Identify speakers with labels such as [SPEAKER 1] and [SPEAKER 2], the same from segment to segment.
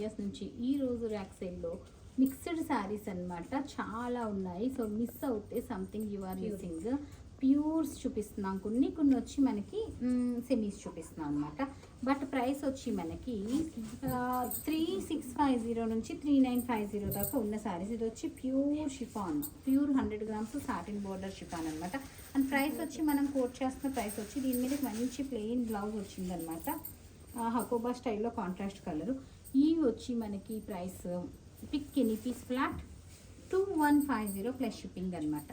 [SPEAKER 1] Ranges నుంచి ఈ రోజు ర్యాక్ సేల్లో మిక్స్డ్ శారీస్ అన్నమాట చాలా ఉన్నాయి. సో మిస్ అవుతే సంథింగ్ యు ఆర్ మిస్సింగ్. ప్యూర్స్ చూపిస్తున్నాం, కొన్ని కొన్ని వచ్చి మనకి సెమీస్ చూపిస్తున్నాం అనమాట. బట్ ప్రైస్ వచ్చి మనకి 3650 నుంచి 3950 దాకా ఉన్న శారీస్. ఇది వచ్చి pure chiffon, pure 100 grams satin border chiffon అనమాట. అండ్ ప్రైస్ వచ్చి మనం కోట్ చేస్తున్న ప్రైస్ వచ్చి దీని మీద మంచి ప్లెయిన్ బ్లౌజ్ వచ్చిందనమాట. హకోబా స్టైల్లో కాంట్రాస్ట్ కలరు. ఇవి వచ్చి మనకి price pick any piece flat 2150 plus shipping అనమాట.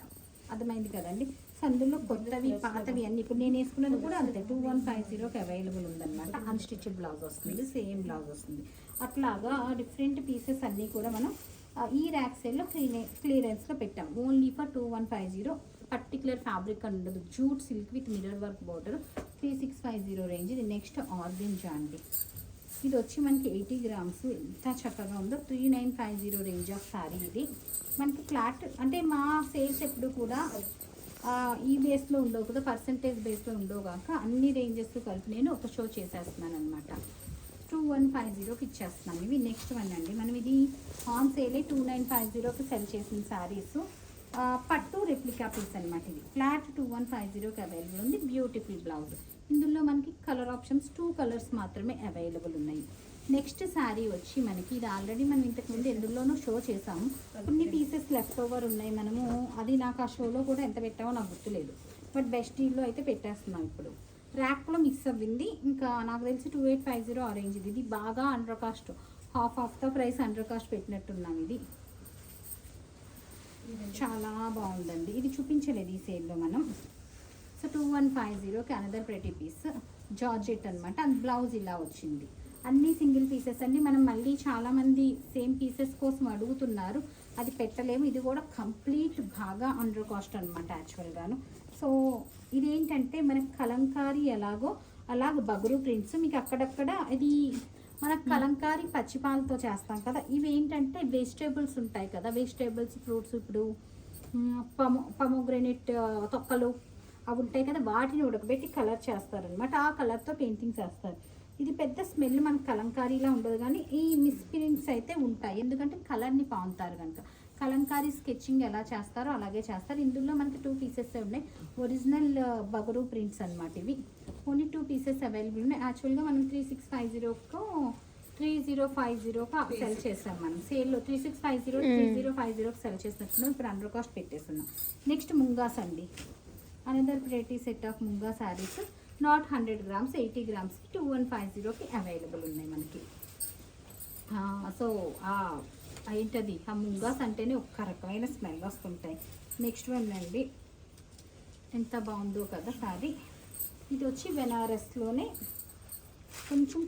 [SPEAKER 1] అర్థమైంది కదండి. సో అందులో కొత్తవి పాతవి అన్ని ఇప్పుడు నేను వేసుకున్నది కూడా అంతే 2150కి అవైలబుల్ ఉందన్నమాట. అన్స్టిచ్డ్ బ్లౌజ్ వస్తుంది, సేమ్ బ్లౌజ్ వస్తుంది. అట్లాగా డిఫరెంట్ పీసెస్ అన్నీ కూడా మనం ఈ ర్యాక్ సేల్లో క్లియరెన్స్లో పెట్టాం. Only for 2150. పర్టికులర్ ఫ్యాబ్రిక్ అని ఉండదు. Jute silk with mirror work border 3650 range. ఇది నెక్స్ట్ ఆర్గెంజా అండి. ఇది వచ్చి మనకి 80 grams. ఎంత చక్కగా ఉందో. 3950 రేంజ్ ఆఫ్ శారీ. ఇది మనకి ఫ్లాట్ అంటే మా సేల్స్ ఎప్పుడు కూడా ఈ బేస్లో ఉండవు కదా, పర్సంటేజ్ బేస్లో ఉండవు కాక అన్ని రేంజెస్ కలిపి నేను ఒక షో చేసేస్తున్నాను అనమాట. 2150కి ఇచ్చేస్తున్నాను. ఇవి నెక్స్ట్ వన్ అండి. మనం ఇది ఆన్ సేలే 2950కి సెల్ చేసిన శారీస్. పట్టు రెప్లికా పీస్ అనమాట. ఇది ఫ్లాట్ 2150కి అవైలబుల్ ఉంది. Beautiful blouse. ఇందులో మనకి కలర్ ఆప్షన్స్ 2 కలర్స్ మాత్రమే అవైలబుల్ ఉన్నాయి. నెక్స్ట్ శారీ వచ్చి మనకి ఇది ఆల్రెడీ మనం ఇంతకుముందు ఎందులోనూ షో చేసాము. కొన్ని పీసెస్ లెఫ్ట్ ఓవర్ ఉన్నాయి. మనము అది నాకు ఆ షోలో కూడా ఎంత పెట్టామో నాకు గుర్తులేదు. బట్ బెస్ట్ డీల్లో అయితే పెట్టేస్తున్నాం. ఇప్పుడు ర్యాక్లో మిక్స్ అవ్వింది. ఇంకా నాకు తెలిసి 2850 ఆరెంజ్. ఇది బాగా under cost, half of the price under cost పెట్టినట్టున్నాం. ఇది చాలా బాగుందండి. ఇది చూపించలేదు ఈ సేల్లో మనం. సో 2150కి అనదర్ ప్రెటీ పీస్ జార్జెట్ అనమాట. అండ్ బ్లౌజ్ ఇలా వచ్చింది. అన్నీ సింగిల్ పీసెస్ అండి. మనం మళ్ళీ చాలామంది సేమ్ పీసెస్ కోసం అడుగుతున్నారు, అది పెట్టలేము. ఇది కూడా కంప్లీట్ బాగా అండర్ కాస్ట్ అనమాట యాక్చువల్గాను. సో ఇదేంటంటే మనకి కలంకారీ ఎలాగో అలాగ బగురు ప్రింట్స్ మీకు అక్కడక్కడ. ఇది మనకు కలంకారీ పచ్చిపాలతో చేస్తాం కదా. ఇవి ఏంటంటే వెజిటేబుల్స్ ఉంటాయి కదా, వెజిటేబుల్స్ ఫ్రూట్స్. ఇప్పుడు పమోగ్రెనేట్ తొక్కలు అవి ఉంటాయి కదా, వాటిని ఉడకబెట్టి కలర్ చేస్తారనమాట. ఆ కలర్తో పెయింటింగ్స్ వేస్తారు. ఇది పెద్ద స్మెల్ మనకు కలంకారీలా ఉండదు, కానీ ఈ మిస్ప్రింట్స్ అయితే ఉంటాయి. ఎందుకంటే కలర్ని పాముతారు కనుక. కలంకారీ స్కెచింగ్ ఎలా చేస్తారో అలాగే చేస్తారు. ఇందులో మనకి 2 పీసెస్ ఉన్నాయి. ఒరిజినల్ బగరు ప్రింట్స్ అనమాట. ఇవి ఓన్లీ 2 పీసెస్ అవైలబుల్ ఉన్నాయి. యాక్చువల్గా మనం 3650కు 3050కు సెల్ చేస్తాం. మనం సేల్లో 3650 3050కి సెల్ చేసినట్టున్నాం. ఇప్పుడు అండర్ కాస్ట్ పెట్టేస్తున్నాం. నెక్స్ట్ ముంగాస్ అండి. Another variety set of munga saris. నాట్ 100 grams, 80 gramsకి 2150కి అవైలబుల్ ఉన్నాయి మనకి. సో ఏంటది ఆ ముంగాస్ అంటేనే ఒక రకమైన స్మెల్ వస్తుంటాయి. నెక్స్ట్ వన్ అండి. ఎంత బాగుందో కదా శారీ. ఇది వచ్చి బెనారస్లోనే కొంచెం